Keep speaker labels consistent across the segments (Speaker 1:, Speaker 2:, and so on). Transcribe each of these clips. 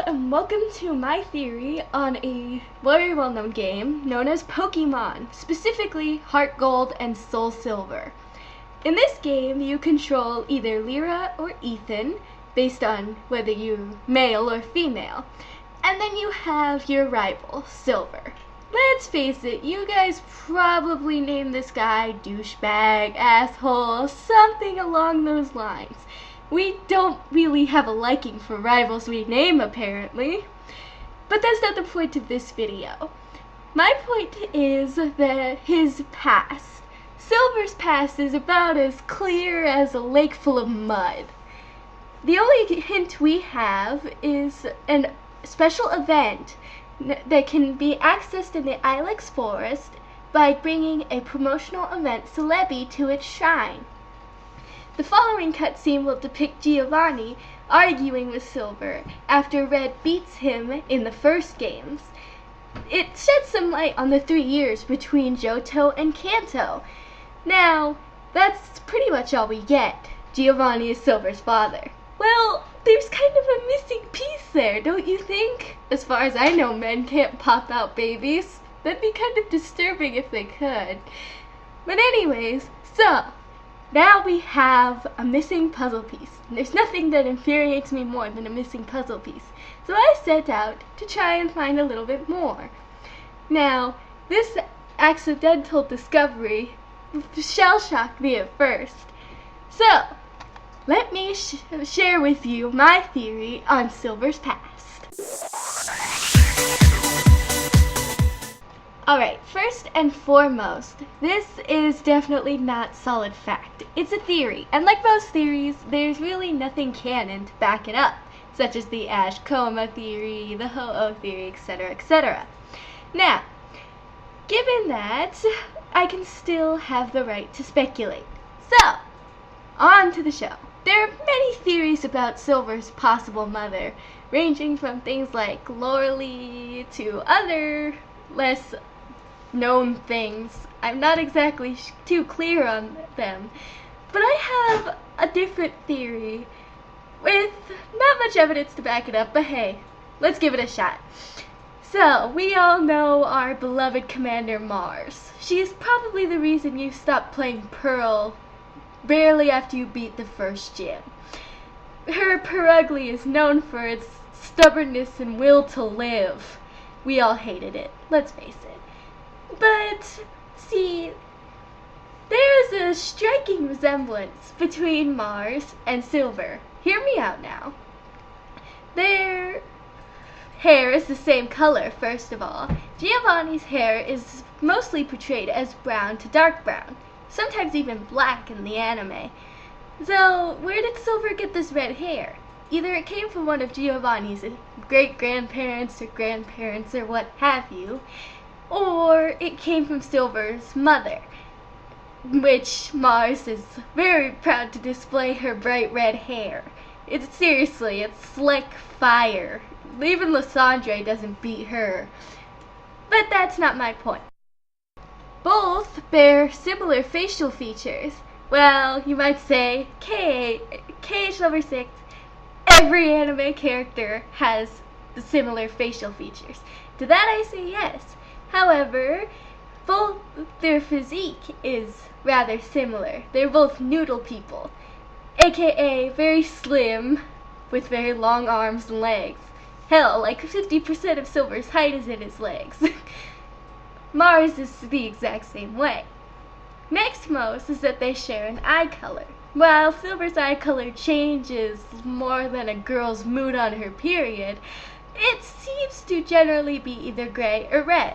Speaker 1: and welcome to my theory on a very well-known game known as Pokemon, specifically Heart Gold and Soul Silver. In this game, you control either Lyra or Ethan, based on whether you're male or female, and then you have your rival, Silver. Let's face it, you guys probably named this guy douchebag, asshole, something along those lines. We don't really have a liking for rivals we name, apparently. But that's not the point of this video. My point is that his past. Silver's past is about as clear as a lake full of mud. The only hint we have is a special event that can be accessed in the Ilex Forest by bringing a promotional event Celebi to its shrine. The following cutscene will depict Giovanni arguing with Silver after Red beats him in the first games. It sheds some light on the 3 years between Johto and Kanto. Now, that's pretty much all we get. Giovanni is Silver's father. Well, there's kind of a missing piece there, don't you think? As far as I know, men can't pop out babies. That'd be kind of disturbing if they could. But anyways, so now we have a missing puzzle piece. There's nothing that infuriates me more than a missing puzzle piece. So I set out to try and find a little bit more. Now, this accidental discovery shell-shocked me at first. So, let me share with you my theory on Silver's past. Alright, first and foremost, this is definitely not solid fact. It's a theory, and like most theories, there's really nothing canon to back it up, such as the Ash Coma theory, the Ho-Oh theory, etc., etc. Now, given that, I can still have the right to speculate. So, on to the show. There are many theories about Silver's possible mother, ranging from things like Lorelei to other less known things. I'm not exactly too clear on them, but I have a different theory with not much evidence to back it up, but hey, let's give it a shot. So, we all know our beloved Commander Mars. She's probably the reason you stopped playing Pearl barely after you beat the first gym. Her Perugly is known for its stubbornness and will to live. We all hated it, let's face it. But, see, there is a striking resemblance between Mars and Silver. Hear me out now. Their hair is the same color, first of all. Giovanni's hair is mostly portrayed as brown to dark brown, sometimes even black in the anime. So, where did Silver get this red hair? Either it came from one of Giovanni's great-grandparents or grandparents or what have you, or it came from Silver's mother, which Mars is very proud to display her bright red hair. It's like fire. Even Lysandre doesn't beat her. But that's not my point. Both bear similar facial features. Well, you might say, KH number 6, every anime character has the similar facial features. To that I say yes. However, both their physique is rather similar. They're both noodle people, aka very slim with very long arms and legs. Hell, like 50% of Silver's height is in his legs. Mars is the exact same way. Next most is that they share an eye color. While Silver's eye color changes more than a girl's mood on her period, it seems to generally be either gray or red.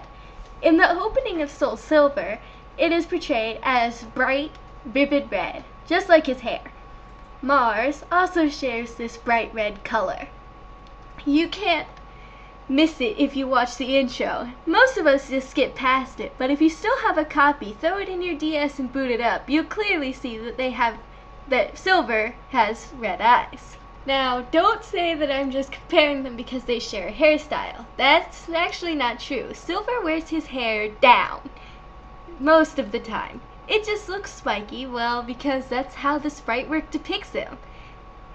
Speaker 1: In the opening of Soul Silver, it is portrayed as bright, vivid red, just like his hair. Mars also shares this bright red color. You can't miss it if you watch the intro. Most of us just skip past it, but if you still have a copy, throw it in your DS and boot it up. You'll clearly see that Silver has red eyes. Now, don't say that I'm just comparing them because they share a hairstyle. That's actually not true. Silver wears his hair down most of the time. It just looks spiky, well, because that's how the sprite work depicts him.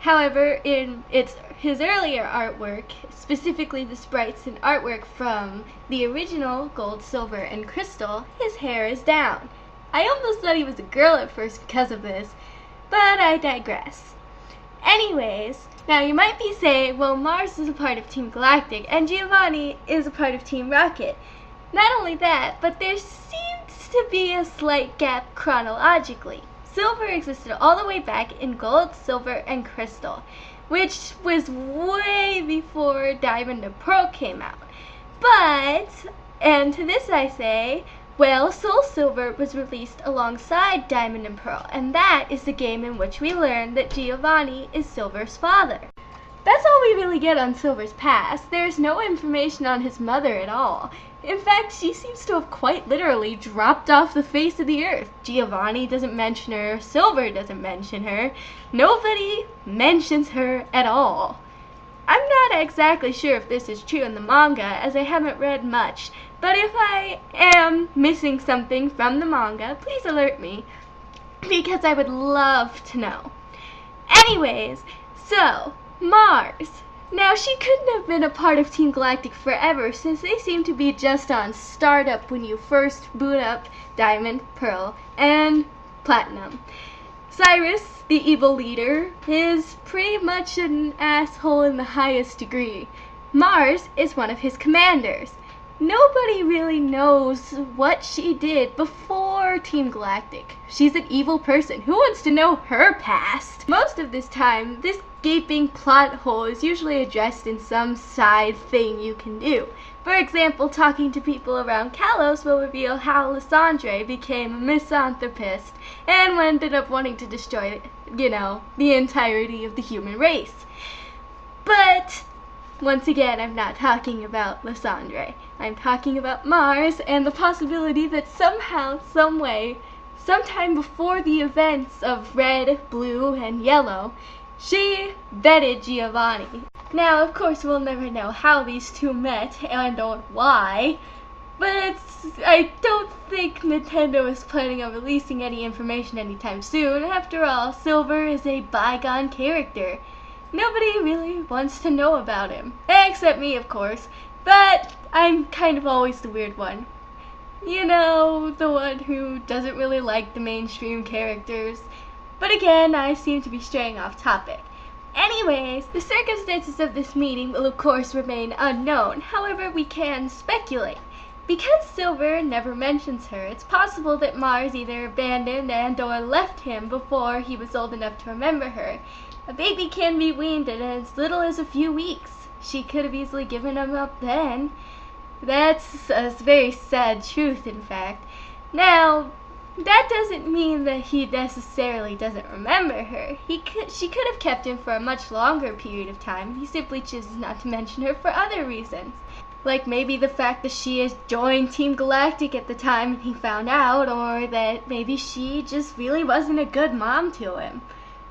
Speaker 1: However, in his earlier artwork, specifically the sprites and artwork from the original Gold, Silver, and Crystal, his hair is down. I almost thought he was a girl at first because of this, but I digress. Anyways, now you might be saying, well, Mars is a part of Team Galactic and Giovanni is a part of Team Rocket. Not only that, but there seems to be a slight gap chronologically. Silver existed all the way back in Gold, Silver, and Crystal, which was way before Diamond and Pearl came out. But, and to this I say, well, Soul Silver was released alongside Diamond and Pearl, and that is the game in which we learn that Giovanni is Silver's father. That's all we really get on Silver's past. There's no information on his mother at all. In fact, she seems to have quite literally dropped off the face of the earth. Giovanni doesn't mention her, Silver doesn't mention her, nobody mentions her at all. I'm not exactly sure if this is true in the manga, as I haven't read much, but if I am missing something from the manga, please alert me, because I would love to know. Anyways, so, Mars. Now, she couldn't have been a part of Team Galactic forever, since they seem to be just on startup when you first boot up Diamond, Pearl, and Platinum. Cyrus, the evil leader, is pretty much an asshole in the highest degree. Mars is one of his commanders. Nobody really knows what she did before Team Galactic. She's an evil person. Who wants to know her past? Most of this time, this gaping plot hole is usually addressed in some side thing you can do. For example, talking to people around Kalos will reveal how Lysandre became a misanthropist and ended up wanting to destroy, the entirety of the human race. But once again, I'm not talking about Lysandre. I'm talking about Mars and the possibility that somehow, someway, sometime before the events of Red, Blue, and Yellow, she vetted Giovanni. Now, of course, we'll never know how these two met and or why, but I don't think Nintendo is planning on releasing any information anytime soon. After all, Silver is a bygone character. Nobody really wants to know about him. Except me, of course. But I'm kind of always the weird one. The one who doesn't really like the mainstream characters. But again, I seem to be straying off topic. Anyways, the circumstances of this meeting will of course remain unknown. However, we can speculate. Because Silver never mentions her, it's possible that Mars either abandoned and or left him before he was old enough to remember her. A baby can be weaned in as little as a few weeks. She could have easily given him up then. That's a very sad truth, in fact. Now, that doesn't mean that he necessarily doesn't remember her. She could have kept him for a much longer period of time. He simply chooses not to mention her for other reasons. Like maybe the fact that she has joined Team Galactic at the time and he found out, or that maybe she just really wasn't a good mom to him.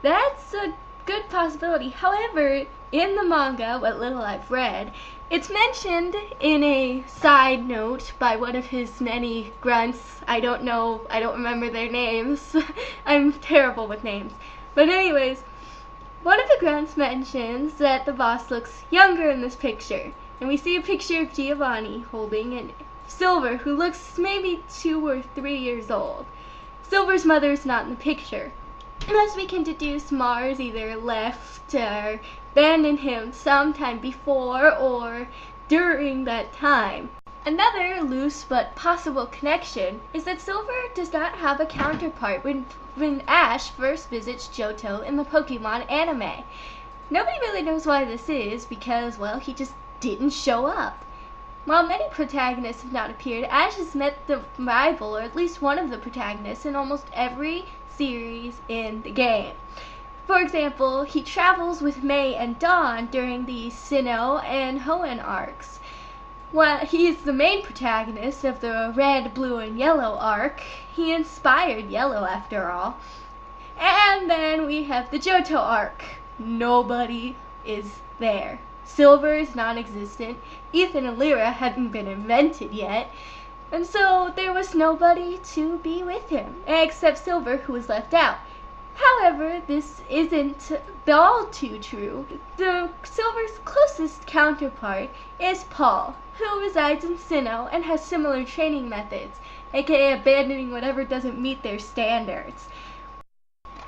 Speaker 1: That's a good possibility. However, in the manga, what little I've read, it's mentioned in a side note by one of his many grunts. I don't remember their names. I'm terrible with names. But anyways, one of the grunts mentions that the boss looks younger in this picture. And we see a picture of Giovanni holding a Silver, who looks maybe 2 or 3 years old. Silver's mother is not in the picture. Thus we can deduce Mars either left or abandoned him sometime before or during that time. Another loose but possible connection is that Silver does not have a counterpart when Ash first visits Johto in the Pokemon anime. Nobody really knows why this is because, well, he just didn't show up. While many protagonists have not appeared, Ash has met the rival, or at least one of the protagonists, in almost every series in the game. For example, he travels with May and Dawn during the Sinnoh and Hoenn arcs. While he is the main protagonist of the Red, Blue, and Yellow arc, he inspired Yellow after all. And then we have the Johto arc. Nobody is there. Silver is non-existent. Ethan and Lyra hadn't been invented yet. And so there was nobody to be with him, except Silver, who was left out. However, this isn't all too true. The Silver's closest counterpart is Paul, who resides in Sinnoh and has similar training methods, aka abandoning whatever doesn't meet their standards.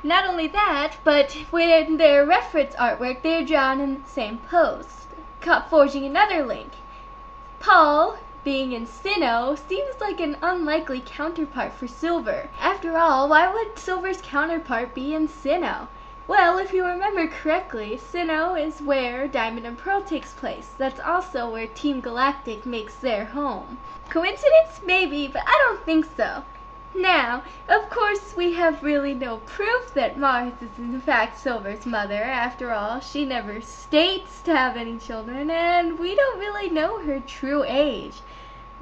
Speaker 1: Not only that, but when their reference artwork, they're drawn in the same pose, forging another link. Paul, being in Sinnoh, seems like an unlikely counterpart for Silver. After all, why would Silver's counterpart be in Sinnoh? Well, if you remember correctly, Sinnoh is where Diamond and Pearl takes place. That's also where Team Galactic makes their home. Coincidence? Maybe, but I don't think so. Now, of course, we have really no proof that Mars is in fact Silver's mother. After all, she never states to have any children, and we don't really know her true age.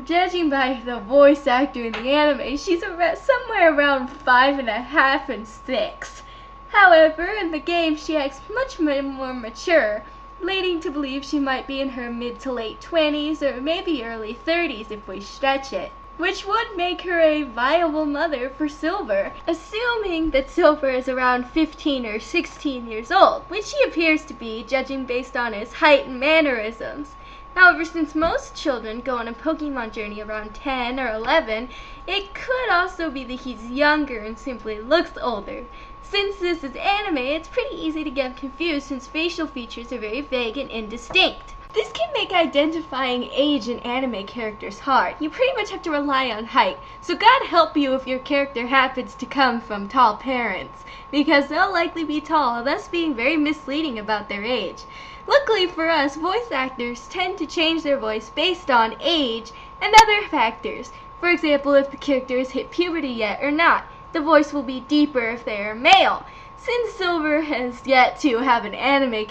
Speaker 1: Judging by the voice actor in the anime, she's somewhere around 5.5 and 6. However, in the game, she acts much more mature, leading to believe she might be in her mid to late 20s or maybe early 30s if we stretch it, which would make her a viable mother for Silver, assuming that Silver is around 15 or 16 years old, which he appears to be, judging based on his height and mannerisms. However, since most children go on a Pokemon journey around 10 or 11, it could also be that he's younger and simply looks older. Since this is anime, it's pretty easy to get confused since facial features are very vague and indistinct. This can make identifying age in anime characters hard. You pretty much have to rely on height, so God help you if your character happens to come from tall parents, because they'll likely be tall, thus being very misleading about their age. Luckily for us, voice actors tend to change their voice based on age and other factors. For example, if the character has hit puberty yet or not, the voice will be deeper if they are male. Since Silver has yet to have an anime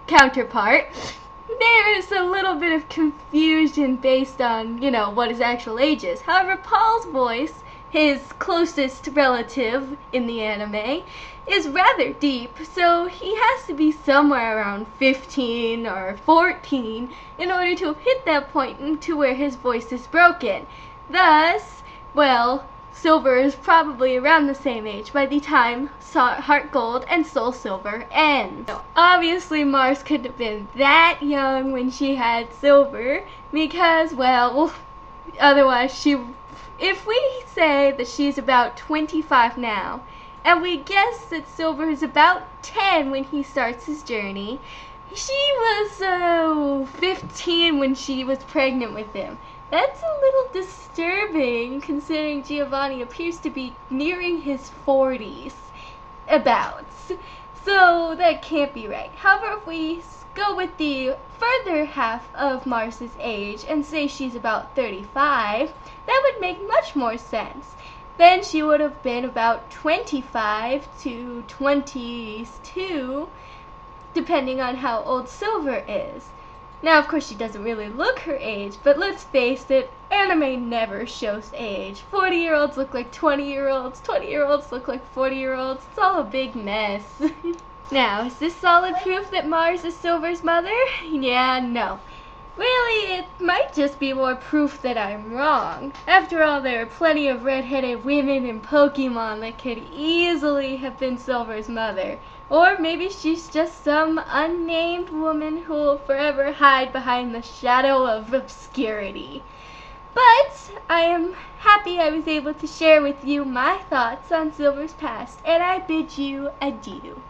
Speaker 1: counterpart, there is a little bit of confusion based on, what his actual age is. However, Paul's voice, his closest relative in the anime, is rather deep, so he has to be somewhere around 15 or 14 in order to hit that point to where his voice is broken. Thus, Silver is probably around the same age by the time Heart Gold and Soul Silver ends. Obviously, Mars couldn't have been that young when she had Silver because, otherwise if we say that she's about 25 now, and we guess that Silver is about 10 when he starts his journey, she was 15 when she was pregnant with him. That's a little disturbing considering Giovanni appears to be nearing his 40s, abouts. So that can't be right. However, if we go with the further half of Mars's age and say she's about 35, that would make much more sense. Then she would have been about 25 to 22, depending on how old Silver is. Now, of course, she doesn't really look her age, but let's face it, anime never shows age. 40-year-olds look like 20-year-olds, 20-year-olds look like 40-year-olds. It's all a big mess. Now, is this solid proof that Mars is Silver's mother? Yeah, no. Really, it might just be more proof that I'm wrong. After all, there are plenty of red-headed women in Pokemon that could easily have been Silver's mother. Or maybe she's just some unnamed woman who will forever hide behind the shadow of obscurity. But I am happy I was able to share with you my thoughts on Silver's past, and I bid you adieu.